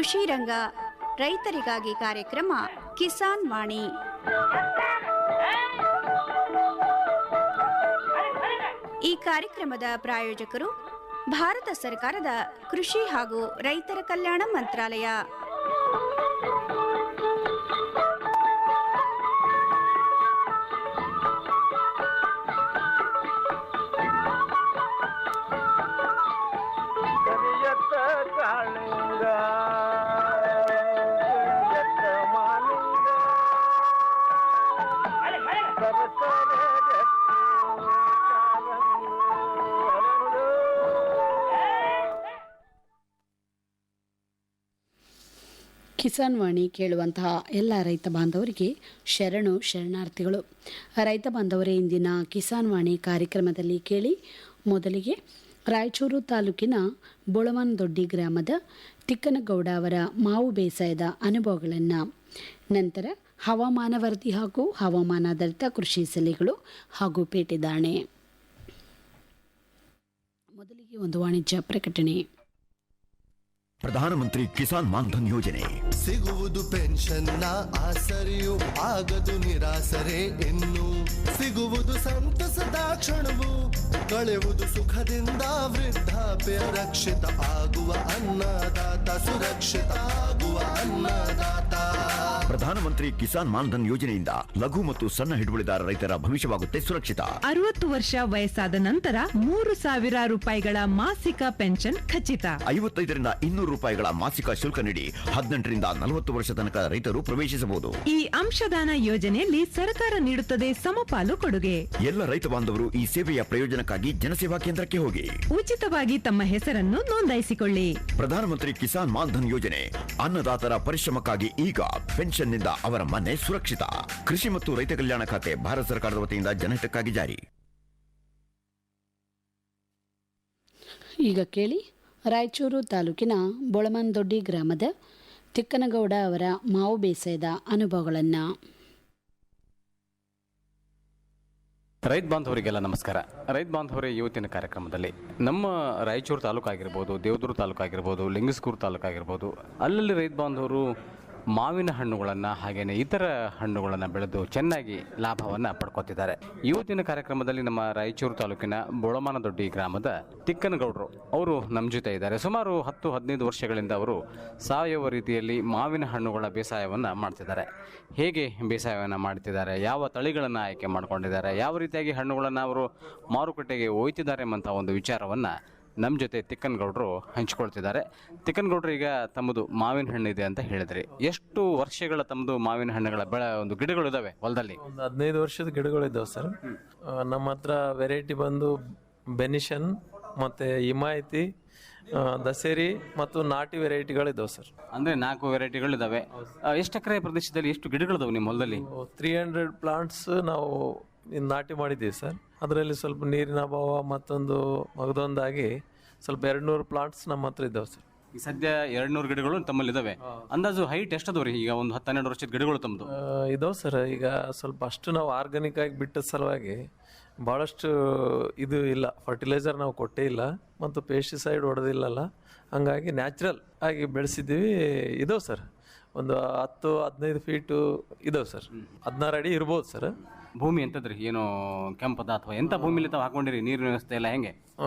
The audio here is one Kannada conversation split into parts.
ಕೃಷಿ ರಂಗ ರೈತರಿಗಾಗಿ ಕಾರ್ಯಕ್ರಮ ಕಿಸಾನ್ ವಾಣಿ. ಈ ಕಾರ್ಯಕ್ರಮದ ಪ್ರಾಯೋಜಕರು ಭಾರತ ಸರ್ಕಾರದ ಕೃಷಿ ಹಾಗೂ ರೈತರ ಕಲ್ಯಾಣ ಮಂತ್ರಾಲಯ. ಕಿಸಾನ್ ವಾಣಿ ಕೇಳುವಂತಹ ಎಲ್ಲ ರೈತ ಬಾಂಧವರಿಗೆ ಶರಣಾರ್ಥಿಗಳು. ರೈತ ಬಾಂಧವರೇ, ಇಂದಿನ ಕಿಸಾನ್ ವಾಣಿ ಕಾರ್ಯಕ್ರಮದಲ್ಲಿ ಕೇಳಿ. ಮೊದಲಿಗೆ ರಾಯಚೂರು ತಾಲೂಕಿನ ಬೊಳವನದೊಡ್ಡಿ ಗ್ರಾಮದ ತಿಕ್ಕನಗೌಡ ಅವರ ಮಾವು ಬೇಸಾಯದ ಅನುಭವಗಳನ್ನು, ನಂತರ ಹವಾಮಾನ ವರದಿ ಹಾಗೂ ಹವಾಮಾನಾಧಾರಿತ ಕೃಷಿ ಸಲಹೆಗಳು ಹಾಗೂ ಪೇಟೆದಾಣೆ. ಮೊದಲಿಗೆ ಒಂದು ವಾಣಿಜ್ಯ ಪ್ರಕಟಣೆ. ಪ್ರಧಾನಮಂತ್ರಿ ಕಿಸಾನ್ ಮಾನ್ಧನ್ ಯೋಜನೆ ಸಿಗುವುದು ಪೆನ್ಷನ್ನ ಆಸರೆಯು, ಆಗದು ನಿರಾಸರೆ ಇನ್ನು. ಸಿಗುವುದು ಸಂತಸದ ಕ್ಷಣವು, ಕಳೆಯುವುದು ಸುಖದಿಂದ ವೃದ್ಧಾಪ್ಯ ರಕ್ಷಿತ ಆಗುವ ಅನ್ನದಾತ ಸುರಕ್ಷಿತ ಆಗುವ ಅನ್ನದಾತ. ಪ್ರಧಾನಮಂತ್ರಿ ಕಿಸಾನ್ ಮಾನ್ಧನ್ ಯೋಜನೆಯಿಂದ ಲಘು ಮತ್ತು ಸಣ್ಣ ಹಿಡುವಳಿದಾರ ರೈತರ ಭವಿಷ್ಯವಾಗುತ್ತೆ ಸುರಕ್ಷಿತ. 60 ವರ್ಷ ವಯಸ್ಸಾದ ನಂತರ 3,000 ರೂಪಾಯಿಗಳ ಮಾಸಿಕ ಪೆನ್ಷನ್ ಖಚಿತ. 55ರಿಂದ 200 ರೂಪಾಯಿಗಳ ಮಾಸಿಕ ಶುಲ್ಕ ನೀಡಿ 18ರಿಂದ 40 ವರ್ಷ ತನಕ ರೈತರು ಪ್ರವೇಶಿಸಬಹುದು. ಈ ಅಂಶದಾನ ಯೋಜನೆಯಲ್ಲಿ ಸರ್ಕಾರ ನೀಡುತ್ತದೆ ಸಮಪಾಲು ಕೊಡುಗೆ. ಎಲ್ಲ ರೈತ ಬಾಂಧವರು ಈ ಸೇವೆಯ ಪ್ರಯೋಜನಕ್ಕಾಗಿ ಜನಸೇವಾ ಕೇಂದ್ರಕ್ಕೆ ಹೋಗಿ ಉಚಿತವಾಗಿ ತಮ್ಮ ಹೆಸರನ್ನು ನೋಂದಾಯಿಸಿಕೊಳ್ಳಿ. ಪ್ರಧಾನಮಂತ್ರಿ ಕಿಸಾನ್ ಮಾನ್ಧನ್ ಯೋಜನೆ ಅನ್ನದಾತರ ಪರಿಶ್ರಮಕ್ಕಾಗಿ ಈಗ, ಪೆನ್ಷನ್ನಿಂದ ಅವರ ಮನೆ ಸುರಕ್ಷಿತ. ಕೃಷಿ ಮತ್ತು ರೈತ ಕಲ್ಯಾಣ ಖಾತೆ ಭಾರತ ಸರ್ಕಾರದ ವತಿಯಿಂದ ಜನಹಿತಕ್ಕಾಗಿ ಜಾರಿ. ಈಗ ಕೇಳಿ, ರಾಯಚೂರು ತಾಲೂಕಿನ ಬೊಳವನದೊಡ್ಡಿ ಗ್ರಾಮದ ತಿಕ್ಕನಗೌಡ ಅವರ ಮಾವು ಬೇಸಾಯದ ಅನುಭವಗಳನ್ನು. ರೈತ ಬಾಂಧವರಿಗೆಲ್ಲ ನಮಸ್ಕಾರ. ರೈತ ಬಾಂಧವರೇ, ಇವತ್ತಿನ ಕಾರ್ಯಕ್ರಮದಲ್ಲಿ ನಮ್ಮ ರಾಯಚೂರು ತಾಲೂಕು ಆಗಿರ್ಬೋದು, ದೇವದುರ್ಗ ತಾಲೂಕು ಆಗಿರ್ಬೋದು, ಲಿಂಗಸ್ಕೂರು ತಾಲೂಕು ಆಗಿರ್ಬೋದು, ಅಲ್ಲಲ್ಲಿ ರೈತ ಬಾಂಧವರು ಮಾವಿನ ಹಣ್ಣುಗಳನ್ನು ಹಾಗೆಯೇ ಇತರ ಹಣ್ಣುಗಳನ್ನು ಬೆಳೆದು ಚೆನ್ನಾಗಿ ಲಾಭವನ್ನು ಪಡ್ಕೊತಿದ್ದಾರೆ. ಇವತ್ತಿನ ಕಾರ್ಯಕ್ರಮದಲ್ಲಿ ನಮ್ಮ ರಾಯಚೂರು ತಾಲೂಕಿನ ಬೊಳವನದೊಡ್ಡಿ ಗ್ರಾಮದ ತಿಕ್ಕನಗೌಡರು ಅವರು ನಮ್ಮ ಜೊತೆ ಇದ್ದಾರೆ. ಸುಮಾರು 10-15 ವರ್ಷಗಳಿಂದ ಅವರು ಸಾವಯವ ರೀತಿಯಲ್ಲಿ ಮಾವಿನ ಹಣ್ಣುಗಳ ಬೇಸಾಯವನ್ನು ಮಾಡ್ತಿದ್ದಾರೆ. ಹೇಗೆ ಬೇಸಾಯವನ್ನು ಮಾಡ್ತಿದ್ದಾರೆ, ಯಾವ ತಳಿಗಳನ್ನು ಆಯ್ಕೆ ಮಾಡ್ಕೊಂಡಿದ್ದಾರೆ, ಯಾವ ರೀತಿಯಾಗಿ ಹಣ್ಣುಗಳನ್ನು ಅವರು ಮಾರುಕಟ್ಟೆಗೆ ಒಯ್ತಿದ್ದಾರೆ ಎಂಬಂಥ ಒಂದು ವಿಚಾರವನ್ನು ನಮ್ಮ ಜೊತೆ ತಿಕ್ಕನಗೌಡರು ಹಂಚ್ಕೊಳ್ತಿದ್ದಾರೆ. ತಿಕ್ಕನಗೌಡರು, ಈಗ ತಮ್ಮದು ಮಾವಿನ ಹಣ್ಣು ಇದೆ ಅಂತ ಹೇಳಿದ್ರಿ. ಎಷ್ಟು ವರ್ಷಗಳ ತಮ್ಮದು ಮಾವಿನ ಹಣ್ಣುಗಳ ಒಂದು ಗಿಡಗಳು ಇದಾವೆ ಹೊಲದಲ್ಲಿ? ಒಂದು 15 ವರ್ಷದ ಗಿಡಗಳು ಇದ್ದಾವೆ ಸರ್. ನಮ್ಮ ಹತ್ರ ವೆರೈಟಿ ಬಂದು ಬೆನಿಷನ್ ಮತ್ತು ಹಿಮಾಯತಿ, ದಸೇರಿ ಮತ್ತು ನಾಟಿ ವೆರೈಟಿಗಳಿದ್ದಾವೆ ಸರ್. ಅಂದರೆ 4 ವೆರೈಟಿಗಳಿದ್ದಾವೆ. ಎಷ್ಟು ಎಕರೆ ಪ್ರದೇಶದಲ್ಲಿ ಎಷ್ಟು ಗಿಡಗಳಿದಾವೆ ನಿಮ್ಮ ಹೊಲದಲ್ಲಿ? 300 ಪ್ಲಾಂಟ್ಸ್ ನಾವು ನಾಟಿ ಮಾಡಿದ್ದೀವಿ ಸರ್. ಅದರಲ್ಲಿ ಸ್ವಲ್ಪ ನೀರಿನ ಅಭಾವ ಮಗದೊಂದಾಗಿ ಸ್ವಲ್ಪ 200 ಪ್ಲಾಂಟ್ಸ್ ನಮ್ಮ ಹತ್ರ ಇದ್ದಾವೆ ಸರ್. ಈ ಸದ್ಯ 200 ಗಿಡಗಳು ತಮ್ಮಲ್ಲಿ ಇದಾವೆ. ಅಂದಾಜು ಹೈಟ್ ಎಷ್ಟದವ್ರಿ ಈಗ ಒಂದು 10-12 ವರ್ಷದ ಗಿಡಗಳು ತಮ್ಮದು? ಇದಾವೆ ಸರ್. ಈಗ ಸ್ವಲ್ಪ ಅಷ್ಟು ನಾವು ಆರ್ಗಾನಿಕ್ ಆಗಿ ಬಿಟ್ಟ ಸಲುವಾಗಿ ಭಾಳಷ್ಟು ಇದು ಇಲ್ಲ, ಫರ್ಟಿಲೈಸರ್ ನಾವು ಕೊಟ್ಟೇ ಇಲ್ಲ ಮತ್ತು ಪೆಸ್ಟಿಸೈಡ್ ಹೊಡೆದಿಲ್ಲಲ್ಲ, ಹಂಗಾಗಿ ನ್ಯಾಚುರಲ್ ಆಗಿ ಬೆಳೆಸಿದ್ದೀವಿ. ಇದಾವೆ ಸರ್, ಒಂದು 10-15 ಫೀಟು ಇದಾವೆ ಸರ್. 16 ಅಡಿ ಇರ್ಬೋದು ಸರ್. ಭೂಮಿ ಎಂತದ್ರಿ, ಏನು ಕೆಂಪದ ಅಥವಾ ಎಂಥ ಭೂಮಿಲಿ ತಾವು ಹಾಕೊಂಡಿರಿ? ನೀರಿನ ವ್ಯವಸ್ಥೆ ಎಲ್ಲ ಹೆಂಗೆ?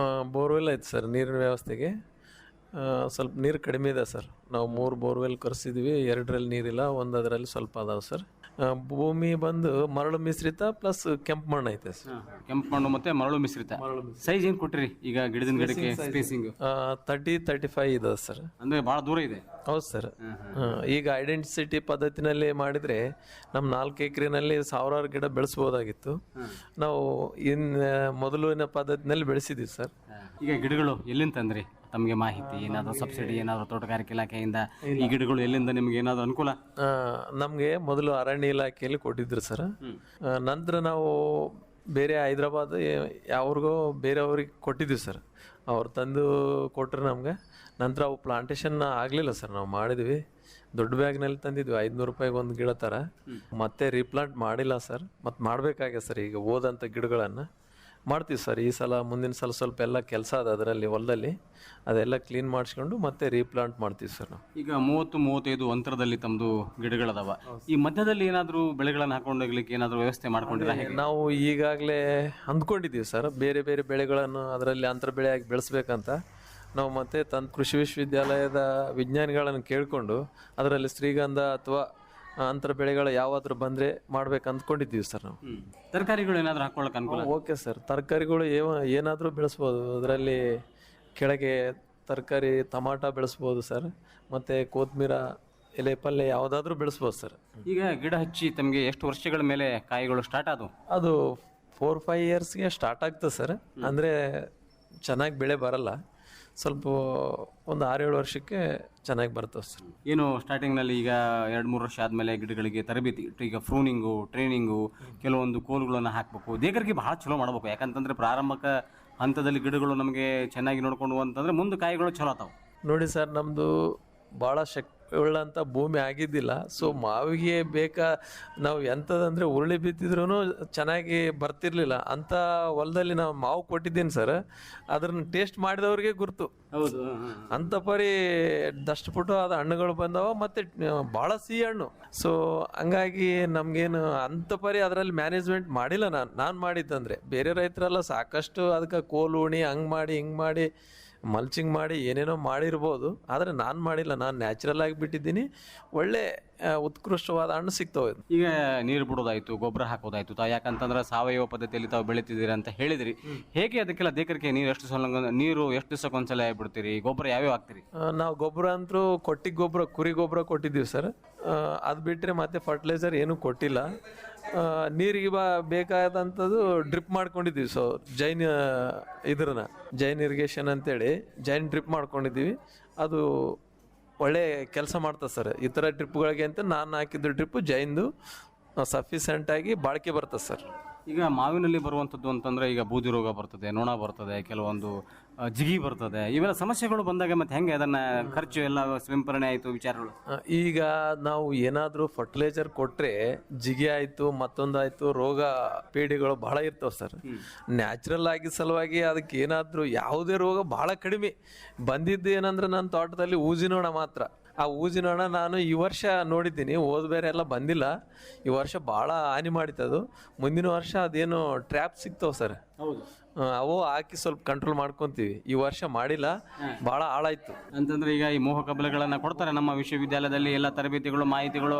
ಬೋರ್ವೆಲ್ ಐತೆ ಸರ್. ನೀರಿನ ವ್ಯವಸ್ಥೆಗೆ ಸ್ವಲ್ಪ ನೀರು ಕಡಿಮೆ ಇದೆ ಸರ್. ನಾವು 3 ಬೋರ್ವೆಲ್ ಕರೆಸಿದ್ವಿ, 2ರಲ್ಲಿ ನೀರಿಲ್ಲ, ಒಂದರಲ್ಲಿ ಸ್ವಲ್ಪ ಅದಾವೆ ಸರ್. ಭೂಮಿ ಬಂದು ಮರಳು ಮಿಶ್ರಿತ ಪ್ಲಸ್ ಕೆಂಪು ಮಣ್ಣು ಐತೆ ಸರ್. ಕೆಂಪು ಮಣ್ಣು ಮತ್ತೆ ಮರಳು ಮಿಶ್ರಿತ. ಸೈಜ್ ಏನು ಕೊಟ್ಟಿರಿ ಈಗ ಗಿಡದಿಂದ ಗಿಡಕ್ಕೆ ಸ್ಪೇಸಿಂಗ್? 30-35 ಇದೆ ಸರ್. ಅಂದ್ರೆ ಭಾಳ ದೂರ ಇದೆ. ಹೌದು ಸರ್. ಈಗ ಐಡೆಂಟಿಸಿಟಿ ಪದ್ಧತಿನಲ್ಲಿ ಮಾಡಿದರೆ ನಮ್ಮ 4 ಎಕರೆನಲ್ಲಿ 1000 ಗಿಡ ಬೆಳೆಸ್ಬೋದಾಗಿತ್ತು. ನಾವು ಮೊದಲಿನ ಪದ್ಧತಿನಲ್ಲಿ ಬೆಳೆಸಿದ್ದೀವಿ ಸರ್. ಈಗ ಗಿಡಗಳು ಎಲ್ಲಿಂದ ತಂದ್ರಿ? ತಮಗೆ ಮಾಹಿತಿ ಏನಾದರೂ ಸಬ್ಸಿಡಿ ಏನಾದರೂ ತೋಟಗಾರಿಕೆ ಇಲಾಖೆಯಿಂದ ಈ ಗಿಡಗಳು ಎಲ್ಲಿಂದ ನಿಮ್ಗೆ ಏನಾದರೂ ಅನುಕೂಲ? ನಮಗೆ ಮೊದಲು ಅರಣ್ಯ ಇಲಾಖೆಯಲ್ಲಿ ಕೊಟ್ಟಿದ್ರು ಸರ್. ನಂತರ ನಾವು ಬೇರೆ ಹೈದ್ರಾಬಾದ್ ಯಾವ್ರಿಗೋ ಬೇರೆಯವ್ರಿಗೆ ಕೊಟ್ಟಿದ್ದೀವಿ ಸರ್. ಅವ್ರು ತಂದು ಕೊಟ್ಟರು ನಮ್ಗೆ. ನಂತರ ಅವು ಪ್ಲಾಂಟೇಶನ್ ಆಗಲಿಲ್ಲ ಸರ್. ನಾವು ಮಾಡಿದ್ವಿ, ದೊಡ್ಡ ಬ್ಯಾಗ್ನಲ್ಲಿ ತಂದಿದ್ವಿ, 500 ರೂಪಾಯಿಗೆ ಒಂದು ಗಿಡ ಥರ. ಮತ್ತೆ ರೀಪ್ಲಾಂಟ್ ಮಾಡಿಲ್ಲ ಸರ್. ಮತ್ತು ಮಾಡಬೇಕಾಗ್ಯ ಸರ್ ಈಗ ಹೋದಂಥ ಗಿಡಗಳನ್ನು. ಮಾಡ್ತೀವಿ ಸರ್. ಈ ಸಲ ಮುಂದಿನ ಸಲ ಸ್ವಲ್ಪ ಎಲ್ಲ ಕೆಲಸ ಅದ ಅದರಲ್ಲಿ ಹೊಲದಲ್ಲಿ, ಅದೆಲ್ಲ ಕ್ಲೀನ್ ಮಾಡಿಸ್ಕೊಂಡು ಮತ್ತೆ ರೀಪ್ಲಾಂಟ್ ಮಾಡ್ತೀವಿ ಸರ್ ನಾವು. ಈಗ 30-35 ಅಂತರದಲ್ಲಿ ತಮ್ಮದು ಗಿಡಗಳದಾವ. ಈ ಮಧ್ಯದಲ್ಲಿ ಏನಾದರೂ ಬೆಳೆಗಳನ್ನು ಹಾಕೊಂಡೋಗ್ಲಿಕ್ಕೆ ಏನಾದರೂ ವ್ಯವಸ್ಥೆ ಮಾಡ್ಕೊಂಡಿರ? ನಾವು ಈಗಾಗಲೇ ಅಂದ್ಕೊಂಡಿದ್ದೀವಿ ಸರ್, ಬೇರೆ ಬೇರೆ ಬೆಳೆಗಳನ್ನು ಅದರಲ್ಲಿ ಅಂತರ ಬೆಳೆಯಾಗಿ ಬೆಳೆಸ್ಬೇಕಂತ. ನಾವು ಮತ್ತೆ ಕೃಷಿ ವಿಶ್ವವಿದ್ಯಾಲಯದ ವಿಜ್ಞಾನಿಗಳನ್ನು ಕೇಳಿಕೊಂಡು ಅದರಲ್ಲಿ ಶ್ರೀಗಂಧ ಅಥವಾ ಅಂತರ ಬೆಳೆಗಳು ಯಾವಾದರೂ ಬಂದರೆ ಮಾಡ್ಬೇಕು ಅಂದ್ಕೊಂಡಿದ್ದೀವಿ ಸರ್ ನಾವು. ತರಕಾರಿಗಳು ಏನಾದರೂ ಹಾಕೊಳ್ಳೋಕೆ ಅನುಕೂಲ? ಓಕೆ ಸರ್, ತರಕಾರಿಗಳು ಏನಾದರೂ ಬೆಳೆಸ್ಬೋದು. ಅದರಲ್ಲಿ ಕೆಳಗೆ ತರಕಾರಿ ಟಮಾಟ ಬೆಳೆಸ್ಬೋದು ಸರ್, ಮತ್ತು ಕೊತ್ತಂಬರಿ, ಎಲೆ ಪಲ್ಯ ಯಾವುದಾದ್ರೂ ಬೆಳೆಸ್ಬೋದು ಸರ್. ಈಗ ಗಿಡ ಹಚ್ಚಿ ತಮಗೆ ಎಷ್ಟು ವರ್ಷಗಳ ಮೇಲೆ ಕಾಯಿಗಳು ಸ್ಟಾರ್ಟ್ ಆದವು? ಅದು 4-5 ಇಯರ್ಸ್ಗೆ ಸ್ಟಾರ್ಟ್ ಆಗ್ತದೆ ಸರ್. ಅಂದರೆ ಚೆನ್ನಾಗಿ ಬೆಳೆ ಬರಲ್ಲ, ಸ್ವಲ್ಪ ಒಂದು 6-7 ವರ್ಷಕ್ಕೆ ಚೆನ್ನಾಗಿ ಬರ್ತವೆ ಸರ್. ಏನು ಸ್ಟಾರ್ಟಿಂಗ್ನಲ್ಲಿ ಈಗ 2-3 ವರ್ಷ ಆದಮೇಲೆ ಗಿಡಗಳಿಗೆ ತರಬೇತಿ, ಈಗ ಫ್ರೂನಿಂಗು, ಟ್ರೈನಿಂಗು, ಕೆಲವೊಂದು ಕೋಲುಗಳನ್ನು ಹಾಕಬೇಕು, ದೇಕರಿಗೆ ಭಾಳ ಚಲೋ ಮಾಡಬೇಕು. ಯಾಕಂತಂದರೆ ಪ್ರಾರಂಭಿಕ ಹಂತದಲ್ಲಿ ಗಿಡಗಳು ನಮಗೆ ಚೆನ್ನಾಗಿ ನೋಡ್ಕೊಂಡು ಅಂತಂದರೆ ಮುಂದೆ ಕಾಯಿಗಳು ಚಲೋ ಆಗ್ತಾವೆ. ನೋಡಿ ಸರ್, ನಮ್ಮದು ಭಾಳ ಉಳ್ಳಂಥ ಭೂಮಿ ಆಗಿದ್ದಿಲ್ಲ. ಸೊ ಮಾವಿಗೆ ನಾವು ಎಂಥದಂದರೆ ಉರುಳಿ ಬಿತ್ತಿದ್ರೂ ಚೆನ್ನಾಗಿ ಬರ್ತಿರ್ಲಿಲ್ಲ. ಅಂಥ ಹೊಲದಲ್ಲಿ ನಾವು ಮಾವು ಕೊಟ್ಟಿದ್ದೀನಿ ಸರ್, ಅದನ್ನು ಟೇಸ್ಟ್ ಮಾಡಿದವ್ರಿಗೆ ಗುರ್ತು. ಹೌದು, ಅಂಥ ಪರಿ ದಷ್ಟಪಟ್ಟು ಆದ ಹಣ್ಣುಗಳು ಬಂದವ, ಮತ್ತು ಭಾಳ ಸಿಹಿ ಹಣ್ಣು. ಸೊ ಹಂಗಾಗಿ ನಮಗೇನು ಅಂಥ ಪರಿ ಅದರಲ್ಲಿ ಮ್ಯಾನೇಜ್ಮೆಂಟ್ ಮಾಡಿಲ್ಲ. ನಾನು ಮಾಡಿದ್ದಂದರೆ ಬೇರೆ ರೈತರೆಲ್ಲ ಸಾಕಷ್ಟು ಅದಕ್ಕೆ ಕೋಲು ಉಣಿ ಹಂಗೆ ಮಾಡಿ ಹಿಂಗೆ ಮಾಡಿ ಮಲ್ಚಿಂಗ್ ಮಾಡಿ ಏನೇನೋ ಮಾಡಿರ್ಬೋದು, ಆದರೆ ನಾನು ಮಾಡಿಲ್ಲ. ನಾನು ನ್ಯಾಚುರಲ್ ಆಗಿ ಬಿಟ್ಟಿದ್ದೀನಿ, ಒಳ್ಳೆ ಉತ್ಕೃಷ್ಟವಾದ ಹಣ್ಣು ಸಿಗ್ತವೆ. ಈಗ ನೀರು ಬಿಡೋದಾಯ್ತು, ಗೊಬ್ಬರ ಹಾಕೋದಾಯ್ತು, ಯಾಕಂತಂದ್ರೆ ಸಾವಯವ ಪದ್ಧತಿಯಲ್ಲಿ ತಾವು ಬೆಳಿತಿದ್ದೀರಿ ಅಂತ ಹೇಳಿದ್ರಿ. ಹೇಗೆ ಅದಕ್ಕೆಲ್ಲ ದೇಕರಿಗೆ ನೀರು ಎಷ್ಟು ದಿವಸಕ್ಕೊಂದ್ಸಲ ಬಿಡ್ತೀರಿ? ಗೊಬ್ಬರ ಯಾವ್ಯಾವ ಹಾಕ್ತೀರಿ? ನಾವು ಗೊಬ್ಬರ ಅಂತೂ ಗೊಬ್ಬರ, ಕುರಿ ಗೊಬ್ಬರ ಕೊಟ್ಟಿದ್ದೀವಿ ಸರ್. ಅದು ಬಿಟ್ಟರೆ ಮತ್ತೆ ಫರ್ಟಿಲೈಸರ್ ಏನೂ ಕೊಟ್ಟಿಲ್ಲ. ನೀರಿಗೆ ಬೇಕಾದಂಥದ್ದು ಡ್ರಿಪ್ ಮಾಡ್ಕೊಂಡಿದ್ದೀವಿ. ಸೊ ಜೈನ್ ಇರಿಗೇಷನ್ ಅಂತೇಳಿ ಡ್ರಿಪ್ ಮಾಡ್ಕೊಂಡಿದ್ದೀವಿ. ಅದು ಒಳ್ಳೆ ಕೆಲಸ ಮಾಡ್ತದೆ ಸರ್. ಈ ಥರ ಡ್ರಿಪ್ಗಳಿಗೆ ಅಂತ ನಾನು ಹಾಕಿದ್ದು ಡ್ರಿಪ್ಪು ಜೈನ್ದು ಸಫಿಷಿಯೆಂಟಾಗಿ ಬಾಳಿಕೆ ಬರ್ತದೆ ಸರ್. ಈಗ ಮಾವಿನಲ್ಲಿ ಬರುವಂಥದ್ದು ಅಂತಂದರೆ ಈಗ ಬೂದಿ ರೋಗ ಬರ್ತದೆ, ನೊಣ ಬರ್ತದೆ, ಕೆಲವೊಂದು ಜಿಗಿ ಬರ್ತದೆ. ಇವೆಲ್ಲ ಸಮಸ್ಯೆಗಳು ಬಂದಾಗ ಮತ್ತೆ ಹೆಂಗೆ ಅದನ್ನು ಖರ್ಚು ಎಲ್ಲ ಸಿಂಪರಣೆ ಆಯಿತು ವಿಚಾರಗಳು? ಈಗ ನಾವು ಏನಾದರೂ ಫರ್ಟಿಲೈಸರ್ ಕೊಟ್ಟರೆ ಜಿಗಿ ಆಯಿತು, ಮತ್ತೊಂದಾಯಿತು, ರೋಗ ಪೀಡಿಗಳು ಭಾಳ ಇರ್ತವೆ ಸರ್. ನ್ಯಾಚುರಲ್ ಆಗಿ ಸಲುವಾಗಿ ಅದಕ್ಕೆ ಏನಾದರೂ ಯಾವುದೇ ರೋಗ ಭಾಳ ಕಡಿಮೆ ಬಂದಿದ್ದು ಏನಂದ್ರೆ ನನ್ನ ತೋಟದಲ್ಲಿ ಊಜಿನೋಣ ಮಾತ್ರ. ಆ ಊಜಿನೋಣ ನಾನು ಈ ವರ್ಷ ನೋಡಿದ್ದೀನಿ, ಬೇರೆ ಎಲ್ಲ ಬಂದಿಲ್ಲ. ಈ ವರ್ಷ ಭಾಳ ಹಾನಿ ಮಾಡಿತ್ತದು. ಮುಂದಿನ ವರ್ಷ ಅದೇನು ಟ್ರ್ಯಾಪ್ ಸಿಗ್ತಾವೆ ಸರ್, ಅವು ಹಾಕಿ ಸ್ವಲ್ಪ ಕಂಟ್ರೋಲ್ ಮಾಡ್ಕೊತೀವಿ. ಈ ವರ್ಷ ಮಾಡಿಲ್ಲ, ಭಾಳ ಹಾಳಾಯ್ತು. ಅಂತಂದ್ರೆ ಈಗ ಈ ಮೋಹಕ ಬಲೆಗಳನ್ನು ಕೊಡ್ತಾರೆ ನಮ್ಮ ವಿಶ್ವವಿದ್ಯಾಲಯದಲ್ಲಿ, ಎಲ್ಲ ತರಬೇತಿಗಳು, ಮಾಹಿತಿಗಳು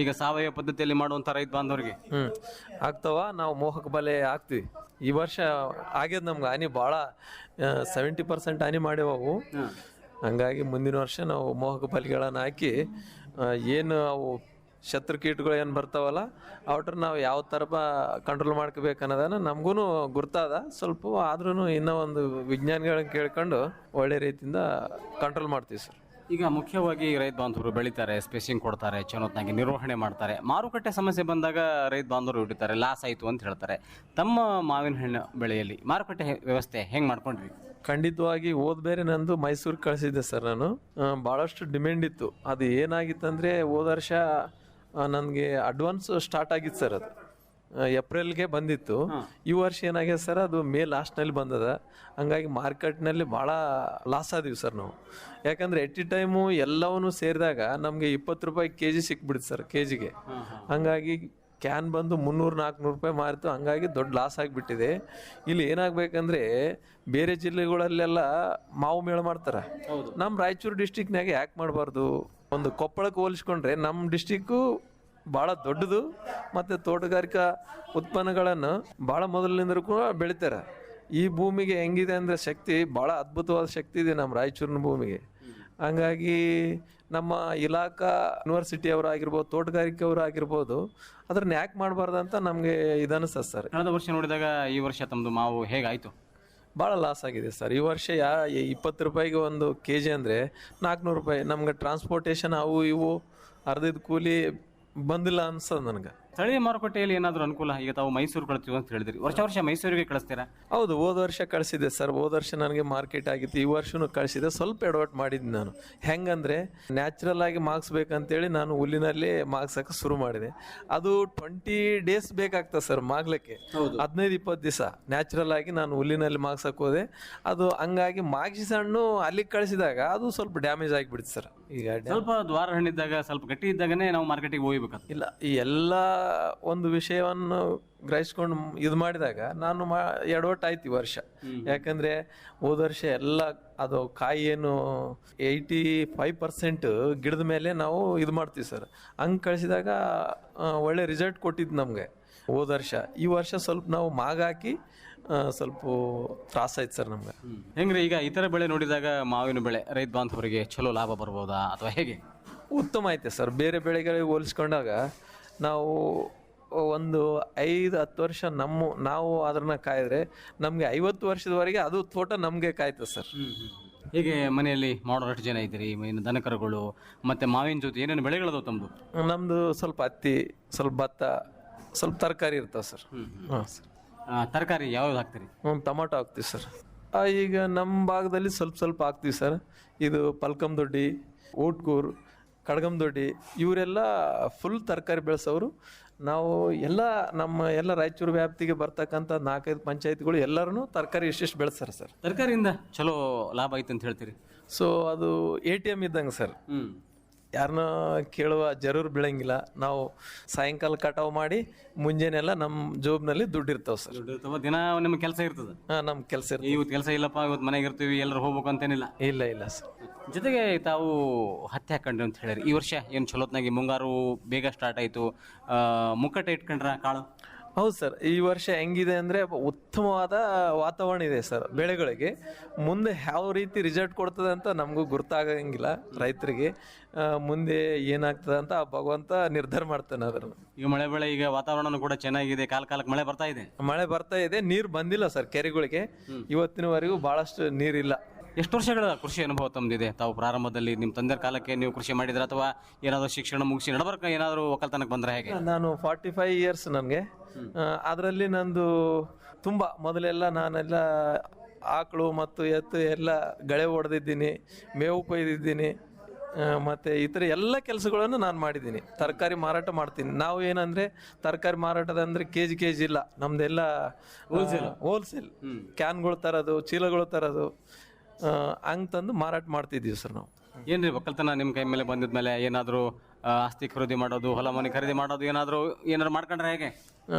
ಈಗ ಸಾವಯವ ಪದ್ಧತಿಯಲ್ಲಿ ಮಾಡುವಂಥ ರೈತ ಬಾಂಧವರಿಗೆ ಆಗ್ತಾವ. ನಾವು ಮೋಹಕ ಬಲೆ ಹಾಕ್ತೀವಿ. ಈ ವರ್ಷ ಆಗ್ಯದ ನಮ್ಗೆ ಹಾನಿ ಭಾಳ, 70% ಹಾನಿ ಮಾಡ್ಯಾವು. ಹಂಗಾಗಿ ಮುಂದಿನ ವರ್ಷ ನಾವು ಮೋಹಕ ಬಲೆಗಳನ್ನು ಹಾಕಿ ಏನು ಅವು ಶತ್ರು ಕೀಟಗಳು ಏನು ಬರ್ತಾವಲ್ಲ ಅವ್ರ ನಾವು ಯಾವ ಥರ ಕಂಟ್ರೋಲ್ ಮಾಡ್ಕೋಬೇಕು ಅನ್ನೋದನ್ನು ನಮಗೂ ಗುರ್ತಾದ ಸ್ವಲ್ಪ. ಆದ್ರೂ ಇನ್ನೂ ಒಂದು ವಿಜ್ಞಾನಿಗಳನ್ನ ಕೇಳ್ಕೊಂಡು ಒಳ್ಳೆ ರೀತಿಯಿಂದ ಕಂಟ್ರೋಲ್ ಮಾಡ್ತೀವಿ ಸರ್. ಈಗ ಮುಖ್ಯವಾಗಿ ರೈತ ಬಾಂಧವರು ಬೆಳಿತಾರೆ, ಸ್ಪೇಸಿಂಗ್ ಕೊಡ್ತಾರೆ, ಚೊಲೋತ್ನಾಗಿ ನಿರ್ವಹಣೆ ಮಾಡ್ತಾರೆ. ಮಾರುಕಟ್ಟೆ ಸಮಸ್ಯೆ ಬಂದಾಗ ರೈತ ಬಾಂಧವರು ಹಿಡಿತಾರೆ, ಲಾಸ್ ಆಯಿತು ಅಂತ ಹೇಳ್ತಾರೆ. ತಮ್ಮ ಮಾವಿನ ಹಣ್ಣು ಬೆಳೆಯಲ್ಲಿ ಮಾರುಕಟ್ಟೆ ವ್ಯವಸ್ಥೆ ಹೆಂಗೆ ಮಾಡ್ಕೊಂಡ್ರಿ? ಖಂಡಿತವಾಗಿ ಬೇರೆ ನಂದು ಮೈಸೂರಿಗೆ ಕಳಿಸಿದ್ದೆ ಸರ್. ನಾನು ಭಾಳಷ್ಟು ಡಿಮ್ಯಾಂಡ್ ಇತ್ತು. ಅದು ಏನಾಗಿತ್ತಂದರೆ ಹೋದ ವರ್ಷ ನನಗೆ ಅಡ್ವಾನ್ಸ್ ಸ್ಟಾರ್ಟ್ ಆಗಿತ್ತು ಸರ್. ಅದು ಏಪ್ರಿಲ್ಗೆ ಬಂದಿತ್ತು. ಈ ವರ್ಷ ಏನಾಗಿದೆ ಸರ್, ಅದು ಮೇ ಲಾಸ್ಟ್ನಲ್ಲಿ ಬಂದದ. ಹಂಗಾಗಿ ಮಾರ್ಕೆಟ್ನಲ್ಲಿ ಭಾಳ ಲಾಸ್ ಆದೀವಿ ಸರ್ ನಾವು. ಯಾಕಂದರೆ ಟೈಮು ಎಲ್ಲವನ್ನೂ ಸೇರಿದಾಗ ನಮಗೆ 20 ರೂಪಾಯಿ kg ಸಿಕ್ಬಿಡುತ್ತೆ ಸರ್ ಕೆಜಿಗೆ. ಹಂಗಾಗಿ ಕ್ಯಾನ್ ಬಂದು 300-400 ರೂಪಾಯಿ ಮಾರಿತು. ಹಂಗಾಗಿ ದೊಡ್ಡ ಲಾಸ್ ಆಗಿಬಿಟ್ಟಿದೆ. ಇಲ್ಲಿ ಏನಾಗಬೇಕಂದ್ರೆ ಬೇರೆ ಜಿಲ್ಲೆಗಳಲ್ಲೆಲ್ಲ ಮಾವು ಮೇಳ ಮಾಡ್ತಾರೆ, ನಮ್ಮ ರಾಯಚೂರು ಡಿಸ್ಟಿಕ್ನಾಗೆ ಯಾಕೆ ಮಾಡಬಾರ್ದು? ಒಂದು ಕೊಪ್ಪಳಕ್ಕೆ ಹೋಲಿಸ್ಕೊಂಡ್ರೆ ನಮ್ಮ ಡಿಸ್ಟಿಕ್ಕು ಭಾಳ ದೊಡ್ಡದು, ಮತ್ತು ತೋಟಗಾರಿಕಾ ಉತ್ಪನ್ನಗಳನ್ನು ಭಾಳ ಮೊದಲಿನಿಂದಲೂ ಕೂಡ ಬೆಳಿತಾರೆ. ಈ ಭೂಮಿಗೆ ಹೆಂಗಿದೆ ಅಂದರೆ ಶಕ್ತಿ ಭಾಳ ಅದ್ಭುತವಾದ ಶಕ್ತಿ ಇದೆ ನಮ್ಮ ರಾಯಚೂರಿನ ಭೂಮಿಗೆ. ಹಂಗಾಗಿ ನಮ್ಮ ಇಲಾಖಾ ಯೂನಿವರ್ಸಿಟಿಯವರು ಆಗಿರ್ಬೋದು, ತೋಟಗಾರಿಕೆಯವರು ಆಗಿರ್ಬೋದು, ಅದನ್ನ ಯಾಕೆ ಮಾಡಬಾರ್ದು ಅಂತ ನಮಗೆ ಇದನ್ನಿಸ್ತದೆ ಸರ್. ಕಳೆದ ವರ್ಷ ನೋಡಿದಾಗ ಈ ವರ್ಷ ತಮ್ಮದು ಮಾವು ಹೇಗಾಯಿತು? ಭಾಳ ಲಾಸ್ ಆಗಿದೆ ಸರ್. ಈ ವರ್ಷ 20 ರೂಪಾಯಿಗೆ ಒಂದು kg ಅಂದರೆ 400 ರೂಪಾಯಿ. ನಮ್ಗೆ ಟ್ರಾನ್ಸ್ಪೋರ್ಟೇಷನ್ ಅವು ಇವು ಅರ್ಧದ ಕೂಲಿ ಬಂದಿಲ್ಲ ಅನ್ಸೋದು ನನಗೆ. ಸ್ಥಳೀಯ ಮಾರುಕಟ್ಟೆಯಲ್ಲಿ ಏನಾದರೂ ಅನುಕೂಲ? ಈಗ ತಾವು ಮೈಸೂರು ಕಳಿಸ್ತೀವಿ ಅಂತ ಹೇಳಿದ್ರಿ, ವರ್ಷ ವರ್ಷ ಮೈಸೂರಿಗೆ ಕಳಿಸ್ತೀರಾ? ಹೌದು, ಹೋದ ವರ್ಷ ಕಳಿಸಿದೆ ಸರ್. ಹೋದ ವರ್ಷ ನನಗೆ ಮಾರ್ಕೆಟ್ ಆಗಿತ್ತು, ಈ ವರ್ಷನೂ ಕಳಿಸಿದೆ. ಸ್ವಲ್ಪ ಎಡವಟ್ ಮಾಡಿದ್ದೆ ನಾನು. ಹೆಂಗಂದರೆ ನ್ಯಾಚುರಲ್ ಆಗಿ ಮಾಗ್ಸ್ಬೇಕಂತೇಳಿ ನಾನು ಹುಲ್ಲಿನಲ್ಲಿ ಮಾಗ್ಸಕ್ಕೆ ಶುರು ಮಾಡಿದೆ. ಅದು 20 ಡೇಸ್ ಬೇಕಾಗ್ತದೆ ಸರ್ ಮಾಗ್ಲಿಕ್ಕೆ, 15-20 ದಿವಸ ನ್ಯಾಚುರಲ್ ಆಗಿ ನಾನು ಹುಲ್ಲಿನಲ್ಲಿ ಮಾಗ್ಸಕ್ಕೆ ಹೋದೆ. ಅದು ಹಂಗಾಗಿ ಮಾಗಿಸಿ ಹಣ್ಣು ಅಲ್ಲಿಗೆ ಕಳಿಸಿದಾಗ ಅದು ಸ್ವಲ್ಪ ಡ್ಯಾಮೇಜ್ ಆಗಿಬಿಡ್ತು ಸರ್. ಈಗ ಸ್ವಲ್ಪ ದ್ವಾರ ಹಣ್ಣಿದ್ದಾಗ, ಸ್ವಲ್ಪ ಗಟ್ಟಿ ಇದ್ದಾಗನೇ ನಾವು ಮಾರ್ಕೆಟಿಗೆ ಹೋಗ್ಬೇಕಂತ ಇಲ್ಲ, ಈ ಎಲ್ಲ ಒಂದು ವಿಷಯವನ್ನು ಗ್ರಹಿಸ್ಕೊಂಡು ಇದು ಮಾಡಿದಾಗ ನಾನು ಎಡವಟ್ಟಾಯ್ತು ಈ ವರ್ಷ. ಯಾಕಂದರೆ ಹೋದ ವರ್ಷ ಎಲ್ಲ ಅದು ಕಾಯಿ ಏನು 85% ಗಿಡದ ಮೇಲೆ ನಾವು ಇದು ಮಾಡ್ತೀವಿ ಸರ್. ಹಂಗೆ ಕಳಿಸಿದಾಗ ಒಳ್ಳೆ ರಿಸಲ್ಟ್ ಕೊಟ್ಟಿದ್ದು ನಮಗೆ ಹೋದ ವರ್ಷ. ಈ ವರ್ಷ ಸ್ವಲ್ಪ ನಾವು ಮಾಗಾಕಿ ಸ್ವಲ್ಪ ತ್ರಾಸಾಯ್ತು ಸರ್ ನಮ್ಗೆ. ಹೆಂಗ್ರಿ ಈಗ ಇತರ ಬೆಳೆ ನೋಡಿದಾಗ ಮಾವಿನ ಬೆಳೆ ರೈತ ಬಾಂಧವರಿಗೆ ಚಲೋ ಲಾಭ ಬರ್ಬೋದಾ ಅಥವಾ ಹೇಗೆ? ಉತ್ತಮ ಐತೆ ಸರ್. ಬೇರೆ ಬೆಳೆಗಳಿಗೆ ಹೋಲಿಸ್ಕೊಂಡಾಗ ನಾವು ಒಂದು 5-10 ವರ್ಷ ನಾವು ಅದನ್ನ ಕಾಯಿದ್ರೆ ನಮಗೆ 50 ವರ್ಷದವರೆಗೆ ಅದು ತೋಟ ನಮಗೆ ಕಾಯ್ತದೆ ಸರ್. ಹೀಗೆ ಮನೆಯಲ್ಲಿ ಮಾಡೋರಷ್ಟು ಜನ ಇದ್ದೀರಿ, ಇನ್ನು ದನಕರುಗಳು ಮತ್ತು ಮಾವಿನ ಜೊತೆ ಏನೇನು ಬೆಳೆಗಳದು ತಮ್ಮದು? ನಮ್ಮದು ಸ್ವಲ್ಪ ಹತ್ತಿ, ಸ್ವಲ್ಪ ಭತ್ತ, ಸ್ವಲ್ಪ ತರಕಾರಿ ಇರ್ತಾವೆ ಸರ್. ಹಾಂ ಸರ್. ತರಕಾರಿ ಯಾವ್ದು ಹಾಕ್ತೀರಿ? ಟೊಮಾಟೊ ಹಾಕ್ತೀವಿ ಸರ್. ಈಗ ನಮ್ಮ ಭಾಗದಲ್ಲಿ ಸ್ವಲ್ಪ ಹಾಕ್ತೀವಿ ಸರ್. ಇದು ಪಲ್ಕಂ ದೊಡ್ಡಿ, ಊಟ್ಗೂರು, ಕಡ್ಗಮ್ ದೊಡ್ಡಿ ಇವರೆಲ್ಲ ಫುಲ್ ತರಕಾರಿ ಬೆಳೆಸೋರು. ನಾವು ಎಲ್ಲ ರಾಯಚೂರು ವ್ಯಾಪ್ತಿಗೆ ಬರ್ತಕ್ಕಂಥ 4-5 ಪಂಚಾಯತ್ಗಳು ಎಲ್ಲರೂ ತರಕಾರಿ ಇಷ್ಟಿಷ್ಟು ಬೆಳೆಸ್ತಾರೆ ಸರ್. ತರಕಾರಿಯಿಂದ ಚಲೋ ಲಾಭ ಐತೆ ಅಂತ ಹೇಳ್ತೀರಿ? ಸೊ ಅದು ATM ಇದ್ದಂಗೆ ಸರ್. ಯಾರನ್ನ ಕೇಳುವ ಜರೂರು ಬೀಳಂಗಿಲ್ಲ. ನಾವು ಸಾಯಂಕಾಲ ಕಟಾವು ಮಾಡಿ ಮುಂಜಾನೆಲ್ಲ ನಮ್ಮ ಜೋಬ್ನಲ್ಲಿ ದುಡ್ಡು ಇರ್ತಾವೆ ಸರ್. ದಿನ ನಿಮ್ಮ ಕೆಲಸ ಇರ್ತದೆ? ಹಾಂ, ನಮ್ಮ ಕೆಲಸ ಇರ್ತದೆ. ಇವತ್ತು ಕೆಲಸ ಇಲ್ಲಪ್ಪ, ಇವತ್ತು ಮನೆಗೆ ಇರ್ತೀವಿ, ಎಲ್ಲರೂ ಹೋಗ್ಬೇಕು ಅಂತೇನಿಲ್ಲ? ಇಲ್ಲ ಸರ್. ಜೊತೆಗೆ ತಾವು ಹತ್ತಿ ಹಾಕೊಂಡ್ರಿ ಅಂತ ಹೇಳಿರಿ. ಈ ವರ್ಷ ಏನು ಚಲೋತ್ನಾಗಿ ಮುಂಗಾರು ಬೇಗ ಸ್ಟಾರ್ಟ್ ಆಯಿತು, ಮುಕ್ಕಟ್ಟೆ ಇಟ್ಕೊಂಡ್ರ ಕಾಳು? ಹೌದು ಸರ್. ಈ ವರ್ಷ ಹೆಂಗಿದೆ ಅಂದರೆ ಉತ್ತಮವಾದ ವಾತಾವರಣ ಇದೆ ಸರ್ ಬೆಳೆಗಳಿಗೆ. ಮುಂದೆ ಯಾವ ರೀತಿ ರಿಸಲ್ಟ್ ಕೊಡ್ತದೆ ಅಂತ ನಮಗೂ ಗುರ್ತಾಗಂಗಿಲ್ಲ ರೈತರಿಗೆ. ಮುಂದೆ ಏನಾಗ್ತದೆ ಅಂತ ಆ ಭಗವಂತ ನಿರ್ಧಾರ ಮಾಡ್ತಾನೆ ಅದನ್ನು. ಈಗ ಮಳೆ ಬೆಳೆ, ಈಗ ವಾತಾವರಣ ಕೂಡ ಚೆನ್ನಾಗಿದೆ, ಕಾಲಕ್ಕೆ ಮಳೆ ಬರ್ತಾ ಇದೆ. ಮಳೆ ಬರ್ತಾ ಇದೆ, ನೀರು ಬಂದಿಲ್ಲ ಸರ್ ಕೆರೆಗಳಿಗೆ. ಇವತ್ತಿನವರೆಗೂ ಭಾಳಷ್ಟು ನೀರಿಲ್ಲ. ಎಷ್ಟು ವರ್ಷಗಳ ಕೃಷಿ ಅನುಭವ ತಮ್ಮದಿದೆ? ತಾವು ಪ್ರಾರಂಭದಲ್ಲಿ ನಿಮ್ಮ ತಂದೆ ಕಾಲಕ್ಕೆ ನೀವು ಕೃಷಿ ಮಾಡಿದ್ರೆ ಅಥವಾ ಏನಾದರೂ ಶಿಕ್ಷಣ ಮುಗಿಸಿ ನಡಬರ್ಕ ಏನಾದರೂ ಒಕ್ಕಲ್ತನಕ್ಕೆ ಬಂದರೆ ಹೇಗೆ? ನಾನು 45 ಇಯರ್ಸ್ ನನಗೆ. ಅದರಲ್ಲಿ ನಂದು ತುಂಬ ಮೊದಲೆಲ್ಲ ನಾನೆಲ್ಲ ಆಕಳು ಮತ್ತು ಎತ್ತು ಎಲ್ಲ ಗಳೆ ಹೊಡೆದಿದ್ದೀನಿ, ಮೇವು ಕೊಯ್ದಿದ್ದೀನಿ, ಮತ್ತು ಈ ಥರ ಎಲ್ಲ ಕೆಲಸಗಳನ್ನು ನಾನು ಮಾಡಿದ್ದೀನಿ. ತರಕಾರಿ ಮಾರಾಟ ಮಾಡ್ತೀನಿ. ನಾವು ಏನಂದರೆ ತರಕಾರಿ ಮಾರಾಟದ ಅಂದರೆ ಕೆ ಜಿ ಇಲ್ಲ, ನಮ್ಮದೆಲ್ಲ ಹೋಲ್ಸೇಲ್ ಕ್ಯಾನ್ಗಳು ತರೋದು, ಚೀಲಗಳು ತರೋದು, ಹಂಗೆ ತಂದು ಮಾರಾಟ ಮಾಡ್ತಿದ್ದೀವಿ ಸರ್ ನಾವು. ಏನ್ರಿ ಒಕ್ಕಲ್ತನ ನಿಮ್ಮ ಕೈ ಮೇಲೆ ಬಂದಿದ್ಮೇಲೆ ಏನಾದರೂ ಆಸ್ತಿ ಖರೀದಿ ಮಾಡೋದು, ಹೊಲ ಮನೆ ಖರೀದಿ ಮಾಡೋದು ಏನಾದ್ರು ಮಾಡ್ಕೊಂಡ್ರೆ ಹೇಗೆ?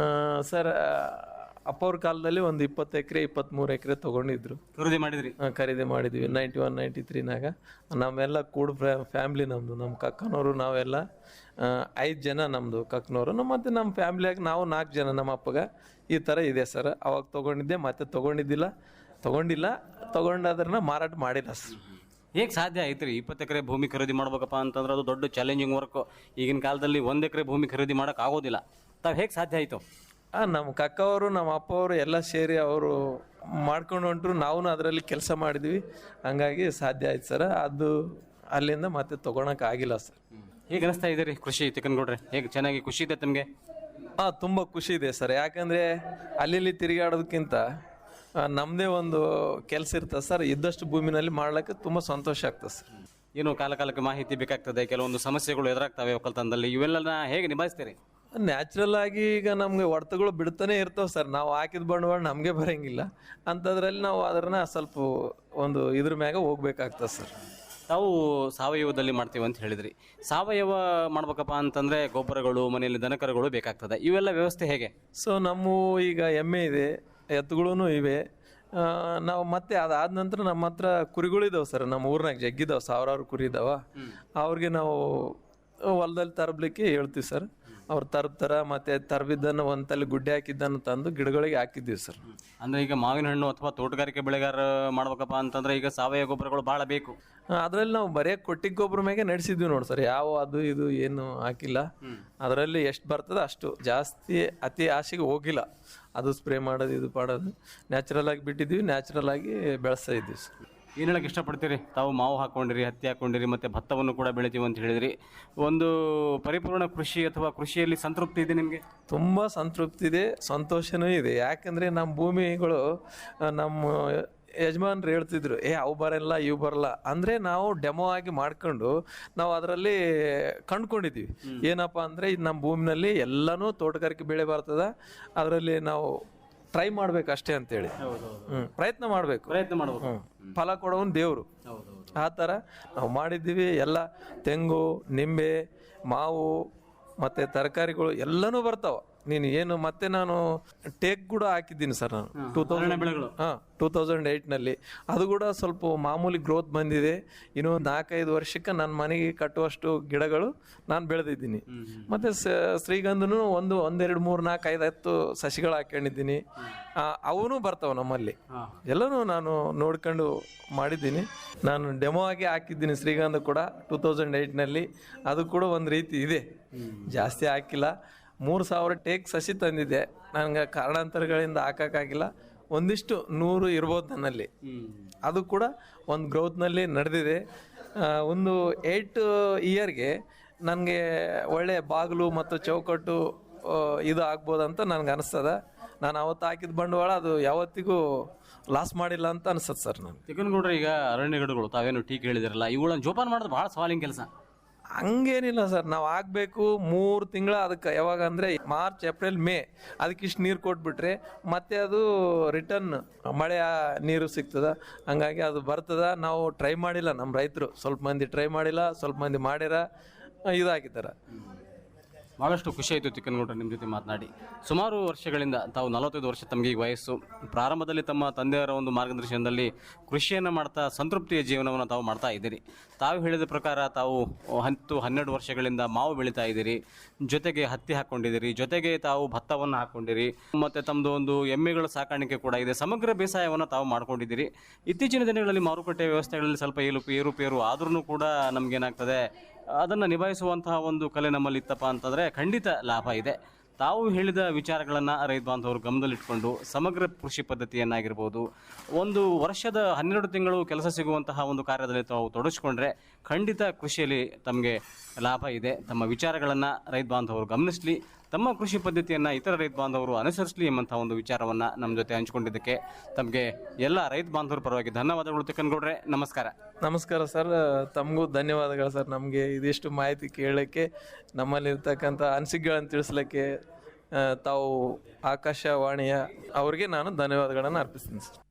ಸರ್, ಅಪ್ಪವ್ರ ಕಾಲದಲ್ಲಿ ಒಂದು 20 ಎಕರೆ 23 ಎಕರೆ ತೊಗೊಂಡಿದ್ರು. ಖರೀದಿ ಮಾಡಿದ್ರಿ? ಖರೀದಿ ಮಾಡಿದ್ವಿ 91-93ನಾಗ. ನಮ್ಮೆಲ್ಲ ಕೂಡ ಫ್ಯಾಮ್ಲಿ ನಮ್ಮದು, ನಮ್ಮ ಕಕ್ಕನವರು ನಾವೆಲ್ಲ 5 ಜನ ನಮ್ಮದು ಕಕ್ಕನವರು. ಮತ್ತು ನಮ್ಮ ಫ್ಯಾಮ್ಲಿಯಾಗ ನಾವು 4 ಜನ. ನಮ್ಮ ಅಪ್ಪಗೆ ಈ ಥರ ಇದೆ ಸರ್. ಅವಾಗ ತೊಗೊಂಡಿದ್ದೆ, ಮತ್ತೆ ತೊಗೊಂಡಾದ್ರನ್ನ ಮಾರಾಟ ಮಾಡಿಲ್ಲ ಸರ್. ಹೇಗೆ ಸಾಧ್ಯ ಐತ್ರಿ 20 ಎಕರೆ ಭೂಮಿ ಖರೀದಿ ಮಾಡ್ಬೇಕಪ್ಪ ಅಂತಂದ್ರೆ? ಅದು ದೊಡ್ಡ ಚಾಲೆಂಜಿಂಗ್ ವರ್ಕ್. ಈಗಿನ ಕಾಲದಲ್ಲಿ 1 ಎಕರೆ ಭೂಮಿ ಖರೀದಿ ಮಾಡೋಕೆ ಆಗೋದಿಲ್ಲ. ತಾವು ಹೇಗೆ ಸಾಧ್ಯ ಆಯಿತು? ನಮ್ಮ ಕಕ್ಕವರು, ನಮ್ಮ ಅಪ್ಪವರು ಎಲ್ಲ ಸೇರಿ ಅವರು ಮಾಡ್ಕೊಂಡು ಹೊಂಟ್ರು. ನಾವು ಅದರಲ್ಲಿ ಕೆಲಸ ಮಾಡಿದ್ವಿ, ಹಂಗಾಗಿ ಸಾಧ್ಯ ಆಯ್ತು ಸರ್. ಅದು ಅಲ್ಲಿಂದ ಮತ್ತೆ ತೊಗೊಳಕ್ಕೆ ಆಗಿಲ್ಲ ಸರ್. ಹೇಗೆ ಅನಿಸ್ತಾ ಇದೆ ರೀ ಕೃಷಿ ತಿಕ್ಕನಗೌಡ್ರೆ? ಹೇಗೆ ಚೆನ್ನಾಗಿ ಖುಷಿ ಇದೆ ತಮಗೆ? ತುಂಬ ಖುಷಿ ಇದೆ ಸರ್. ಯಾಕಂದರೆ ಅಲ್ಲಿ ತಿರುಗಾಡೋದಕ್ಕಿಂತ ನಮ್ಮದೇ ಒಂದು ಕೆಲಸ ಇರ್ತದೆ ಸರ್. ಇದ್ದಷ್ಟು ಭೂಮಿನಲ್ಲಿ ಮಾಡ್ಲಿಕ್ಕೆ ತುಂಬ ಸಂತೋಷ ಆಗ್ತದೆ ಸರ್. ಏನು ಕಾಲಕ್ಕೆ ಮಾಹಿತಿ ಬೇಕಾಗ್ತದೆ, ಕೆಲವೊಂದು ಸಮಸ್ಯೆಗಳು ಎದುರಾಗ್ತವೆ ಒಕ್ಕಲ್ತನದಲ್ಲಿ, ಇವೆಲ್ಲ ಹೇಗೆ ನಿಭಾಯಿಸ್ತೀರಿ? ನ್ಯಾಚುರಲ್ ಆಗಿ ಈಗ ನಮಗೆ ಹೊಡೆತಗಳು ಬಿಡ್ತಾನೆ ಇರ್ತಾವೆ ಸರ್. ನಾವು ಹಾಕಿದ ಬಂಡವಾಳ ನಮಗೆ ಬರೋಂಗಿಲ್ಲ. ಅಂಥದ್ರಲ್ಲಿ ನಾವು ಅದನ್ನು ಸ್ವಲ್ಪ ಒಂದು ಇದ್ರ ಮ್ಯಾಗ ಹೋಗ್ಬೇಕಾಗ್ತದೆ ಸರ್. ತಾವು ಸಾವಯವದಲ್ಲಿ ಮಾಡ್ತೀವಿ ಅಂತ ಹೇಳಿದ್ರಿ. ಸಾವಯವ ಮಾಡ್ಬೇಕಪ್ಪ ಅಂತಂದರೆ ಗೊಬ್ಬರಗಳು, ಮನೆಯಲ್ಲಿ ದನಕರುಗಳು ಬೇಕಾಗ್ತದೆ. ಇವೆಲ್ಲ ವ್ಯವಸ್ಥೆ ಹೇಗೆ? ಸೊ ನಮ್ಮ ಈಗ ಎಮ್ಮೆ ಇದೆ, ಎತ್ತುಗಳೂ ಇವೆ. ನಾವು ಮತ್ತೆ ಅದಾದ ನಂತರ ನಮ್ಮ ಹತ್ರ ಕುರಿಗಳಿದಾವೆ ಸರ್. ನಮ್ಮ ಊರಿನಾಗ ಜಗ್ಗಿದಾವೆ, 1000 ಕುರಿ ಇದಾವೆ. ಅವ್ರಿಗೆ ನಾವು ಹೊಲದಲ್ಲಿ ತರಬ್ಲಿಕ್ಕೆ ಹೇಳ್ತೀವಿ ಸರ್. ಅವ್ರು ತರ್ತಾರ. ಮತ್ತು ತರಬಿದ್ದನ್ನು ಒಂದು ತಲೆ ಗುಡ್ಡೆ ಹಾಕಿದ್ದನ್ನು ತಂದು ಗಿಡಗಳಿಗೆ ಹಾಕಿದ್ದೀವಿ ಸರ್. ಅಂದರೆ ಈಗ ಮಾವಿನ ಹಣ್ಣು ಅಥವಾ ತೋಟಗಾರಿಕೆ ಬೆಳೆಗಾರ ಮಾಡ್ಬೇಕಪ್ಪ ಅಂತಂದರೆ ಈಗ ಸಾವಯವ ಗೊಬ್ಬರಗಳು ಭಾಳ ಬೇಕು. ಅದರಲ್ಲಿ ನಾವು ಬರೀ ಕೊಟ್ಟಿಗೆ ಗೊಬ್ಬರ ಮ್ಯಾಗೆ ನಡೆಸಿದ್ವಿ ನೋಡಿ ಸರ್. ಯಾವ ಅದು ಇದು ಏನು ಹಾಕಿಲ್ಲ. ಅದರಲ್ಲಿ ಎಷ್ಟು ಬರ್ತದೆ ಅಷ್ಟು, ಜಾಸ್ತಿ ಅತಿ ಆಸೆಗೆ ಹೋಗಿಲ್ಲ. ಅದು ಸ್ಪ್ರೇ ಮಾಡೋದು ಇದು ಮಾಡೋದು ನ್ಯಾಚುರಲ್ ಆಗಿ ಬಿಟ್ಟಿದ್ವಿ, ನ್ಯಾಚುರಲ್ ಆಗಿ ಬೆಳೆಸ್ತಾ ಇದ್ವಿ ಸರ್. ಏನು ಹೇಳಕ್ಕೆ ಇಷ್ಟಪಡ್ತೀರಿ? ತಾವು ಮಾವು ಹಾಕ್ಕೊಂಡಿರಿ, ಹತ್ತಿ ಹಾಕ್ಕೊಂಡಿರಿ, ಮತ್ತು ಭತ್ತವನ್ನು ಕೂಡ ಬೆಳಿತೀವಿ ಅಂತ ಹೇಳಿದ್ರಿ. ಒಂದು ಪರಿಪೂರ್ಣ ಕೃಷಿ ಅಥವಾ ಕೃಷಿಯಲ್ಲಿ ಸಂತೃಪ್ತಿ ಇದೆ ನಿಮಗೆ? ತುಂಬ ಸಂತೃಪ್ತಿ ಇದೆ, ಸಂತೋಷನೂ ಇದೆ. ಯಾಕಂದರೆ ನಮ್ಮ ಭೂಮಿಗಳು ನಮ್ಮ ಯಜಮಾನ್ರು ಹೇಳ್ತಿದ್ರು, ಅವು ಬರಲ್ಲ ಇವು ಬರಲ್ಲ ಅಂದರೆ ನಾವು ಡೆಮೋ ಆಗಿ ಮಾಡ್ಕೊಂಡು ನಾವು ಅದರಲ್ಲಿ ಕಂಡುಕೊಂಡಿದ್ದೀವಿ. ಏನಪ್ಪ ಅಂದರೆ ಇದು ನಮ್ಮ ಭೂಮಿನಲ್ಲಿ ಎಲ್ಲನೂ ತೋಟಗಾರಿಕೆ ಬೆಳೆ ಬರ್ತದೆ, ಅದರಲ್ಲಿ ನಾವು ಟ್ರೈ ಮಾಡ್ಬೇಕು ಅಷ್ಟೇ ಅಂತೇಳಿ. ಪ್ರಯತ್ನ ಮಾಡಬೇಕು, ಫಲ ಕೊಡೋನು ದೇವರು. ಆ ಥರ ನಾವು ಮಾಡಿದ್ದೀವಿ. ಎಲ್ಲ ತೆಂಗು, ನಿಂಬೆ, ಮಾವು ಮತ್ತು ತರಕಾರಿಗಳು ಎಲ್ಲನೂ ಬರ್ತಾವೆ. ನೀನು ಏನು ಮತ್ತೆ ನಾನು ಟೇಕ್ ಕೂಡ ಹಾಕಿದ್ದೀನಿ ಸರ್ ನಾನು 2008ನಲ್ಲಿ. ಅದು ಕೂಡ ಸ್ವಲ್ಪ ಮಾಮೂಲಿ ಗ್ರೋತ್ ಬಂದಿದೆ. ಇನ್ನು 4-5 ವರ್ಷಕ್ಕೆ ನನ್ನ ಮನೆಗೆ ಕಟ್ಟುವಷ್ಟು ಗಿಡಗಳು ನಾನು ಬೆಳೆದಿದ್ದೀನಿ. ಮತ್ತು ಶ್ರೀಗಂಧನೂ 1, 2, 3, 4, 5, 10 ಸಸಿಗಳು ಹಾಕೊಂಡಿದ್ದೀನಿ. ಅವನು ಬರ್ತಾವೆ ನಮ್ಮಲ್ಲಿ. ಎಲ್ಲನೂ ನಾನು ನೋಡ್ಕೊಂಡು ಮಾಡಿದ್ದೀನಿ. ನಾನು ಡೆಮೋ ಆಗಿ ಹಾಕಿದ್ದೀನಿ ಶ್ರೀಗಂಧ ಕೂಡ 2008ನಲ್ಲಿ. ಅದು ಕೂಡ ಒಂದು ರೀತಿ ಇದೆ, ಜಾಸ್ತಿ ಹಾಕಿಲ್ಲ. 3000 ಟೇಕ್ ಸಸಿ ತಂದಿದ್ದೆ, ನನಗೆ ಕಾರಣಾಂತರಗಳಿಂದ ಹಾಕೋಕ್ಕಾಗಿಲ್ಲ. ಒಂದಿಷ್ಟು 100 ಇರ್ಬೋದು ನನ್ನಲ್ಲಿ. ಅದು ಕೂಡ ಒಂದು ಗ್ರೋತ್ನಲ್ಲಿ ನಡೆದಿದೆ. ಒಂದು 8 ಇಯರ್ಗೆ ನನಗೆ ಒಳ್ಳೆಯ ಬಾಗಿಲು ಮತ್ತು ಚೌಕಟ್ಟು ಇದು ಆಗ್ಬೋದಂತ ನನಗೆ ಅನಿಸ್ತದೆ. ನಾನು ಅವತ್ತು ಹಾಕಿದ ಬಂಡವಾಳ ಅದು ಯಾವತ್ತಿಗೂ ಲಾಸ್ ಮಾಡಿಲ್ಲ ಅಂತ ಅನಿಸ್ತದೆ ಸರ್. ನಾನು ತಿಕ್ಕನಗೌಡ್ರೆ, ಈಗ ಅರಣ್ಯಗಳು ತಾವೇನು ಟೀಕ್ ಹೇಳಿದಿರಲ್ಲ, ಇವುಗಳನ್ನು ಜೋಪಾನ ಮಾಡೋದು ಭಾಳ ಸವಾಲಿನ ಕೆಲಸ. ಹಂಗೇನಿಲ್ಲ ಸರ್, ನಾವು ಆಗಬೇಕು 3 ತಿಂಗಳ ಅದಕ್ಕೆ. ಯಾವಾಗ ಅಂದರೆ ಮಾರ್ಚ್, ಏಪ್ರಿಲ್, ಮೇ ಅದಕ್ಕೆ ಇಷ್ಟು ನೀರು ಕೊಟ್ಬಿಟ್ರೆ ಮತ್ತೆ ಅದು ರಿಟರ್ನ್ ಮಳೆಯ ನೀರು ಸಿಗ್ತದೆ. ಹಂಗಾಗಿ ಅದು ಬರ್ತದೆ. ನಾವು ಟ್ರೈ ಮಾಡಿಲ್ಲ, ನಮ್ಮ ರೈತರು ಸ್ವಲ್ಪ ಮಂದಿ ಟ್ರೈ ಮಾಡಿಲ್ಲ, ಸ್ವಲ್ಪ ಮಂದಿ ಮಾಡ್ಯಾರ, ಇದಾಗಿದ್ದಾರೆ. ಭಾಳಷ್ಟು ಖುಷಿ ಆಯಿತು ತಿಕ್ಕನಗೌಡ್ರೆ ನಿಮ್ಮ ಜೊತೆ ಮಾತನಾಡಿ. ಸುಮಾರು ವರ್ಷಗಳಿಂದ ತಾವು 45 ವರ್ಷ ತಮಗೆ ಈಗ ವಯಸ್ಸು. ಪ್ರಾರಂಭದಲ್ಲಿ ತಮ್ಮ ತಂದೆಯವರ ಒಂದು ಮಾರ್ಗದರ್ಶನದಲ್ಲಿ ಕೃಷಿಯನ್ನು ಮಾಡ್ತಾ ಸಂತೃಪ್ತಿಯ ಜೀವನವನ್ನು ತಾವು ಮಾಡ್ತಾ ಇದ್ದೀರಿ. ತಾವು ಹೇಳಿದ ಪ್ರಕಾರ ತಾವು 10-12 ವರ್ಷಗಳಿಂದ ಮಾವು ಬೆಳೀತಾ ಇದ್ದೀರಿ, ಜೊತೆಗೆ ಹತ್ತಿ ಹಾಕ್ಕೊಂಡಿದ್ದೀರಿ, ಜೊತೆಗೆ ತಾವು ಭತ್ತವನ್ನು ಹಾಕ್ಕೊಂಡಿರಿ, ಮತ್ತು ತಮ್ಮದು ಒಂದು ಎಮ್ಮೆಗಳ ಸಾಕಾಣಿಕೆ ಕೂಡ ಇದೆ. ಸಮಗ್ರ ಬೇಸಾಯವನ್ನು ತಾವು ಮಾಡ್ಕೊಂಡಿದ್ದೀರಿ. ಇತ್ತೀಚಿನ ದಿನಗಳಲ್ಲಿ ಮಾರುಕಟ್ಟೆ ವ್ಯವಸ್ಥೆಗಳಲ್ಲಿ ಸ್ವಲ್ಪ ಏರುಪೇರು ಆದ್ರೂ ಕೂಡ ನಮಗೇನಾಗ್ತದೆ, ಅದನ್ನು ನಿಭಾಯಿಸುವಂತಹ ಒಂದು ಕಲೆ ನಮ್ಮಲ್ಲಿ ಇತ್ತಪ್ಪ ಅಂತಂದರೆ ಖಂಡಿತ ಲಾಭ ಇದೆ. ತಾವು ಹೇಳಿದ ವಿಚಾರಗಳನ್ನು ರೈತ ಬಾಂಧವರು ಗಮನದಲ್ಲಿಟ್ಕೊಂಡು ಸಮಗ್ರ ಕೃಷಿ ಪದ್ಧತಿಯನ್ನಾಗಿರ್ಬೋದು, ಒಂದು ವರ್ಷದ 12 ತಿಂಗಳು ಕೆಲಸ ಸಿಗುವಂತಹ ಒಂದು ಕಾರ್ಯದಲ್ಲಿ ತಾವು ತೊಡಗಿಸ್ಕೊಂಡ್ರೆ ಖಂಡಿತ ಕೃಷಿಯಲ್ಲಿ ತಮಗೆ ಲಾಭ ಇದೆ. ತಮ್ಮ ವಿಚಾರಗಳನ್ನು ರೈತ ಬಾಂಧವರು ಗಮನಿಸಲಿ, ತಮ್ಮ ಕೃಷಿ ಪದ್ಧತಿಯನ್ನು ಇತರ ರೈತ ಬಾಂಧವರು ಅನುಸರಿಸಲಿ ಎಂಬಂಥ ಒಂದು ವಿಚಾರವನ್ನು ನಮ್ಮ ಜೊತೆ ಹಂಚಿಕೊಂಡಿದ್ದಕ್ಕೆ ತಮಗೆ ಎಲ್ಲ ರೈತ ಬಾಂಧವರ ಪರವಾಗಿ ಧನ್ಯವಾದಗಳು ತಿಕ್ಕನಗೌಡ್ರೆ. ನಮಸ್ಕಾರ. ನಮಸ್ಕಾರ ಸರ್, ತಮಗೂ ಧನ್ಯವಾದಗಳು ಸರ್. ನಮಗೆ ಇದಿಷ್ಟು ಮಾಹಿತಿ ಕೇಳೋಕ್ಕೆ, ನಮ್ಮಲ್ಲಿರ್ತಕ್ಕಂಥ ಅನಿಸಿಕೆಗಳನ್ನು ತಿಳಿಸ್ಲಿಕ್ಕೆ ತಾವು ಆಕಾಶವಾಣಿಯ ಅವರಿಗೆ ನಾನು ಧನ್ಯವಾದಗಳನ್ನು ಅರ್ಪಿಸ್ತೀನಿ ಸರ್.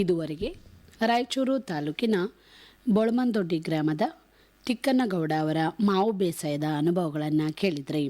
ಇದುವರೆಗೆ ರಾಯಚೂರು ತಾಲೂಕಿನ ಬೊಳಮಂದೊಡ್ಡಿ ಗ್ರಾಮದ ತಿಕ್ಕನಗೌಡ ಅವರ ಮಾವು ಬೇಸಾಯದ ಅನುಭವಗಳನ್ನು ಕೇಳಿದ್ರಿ.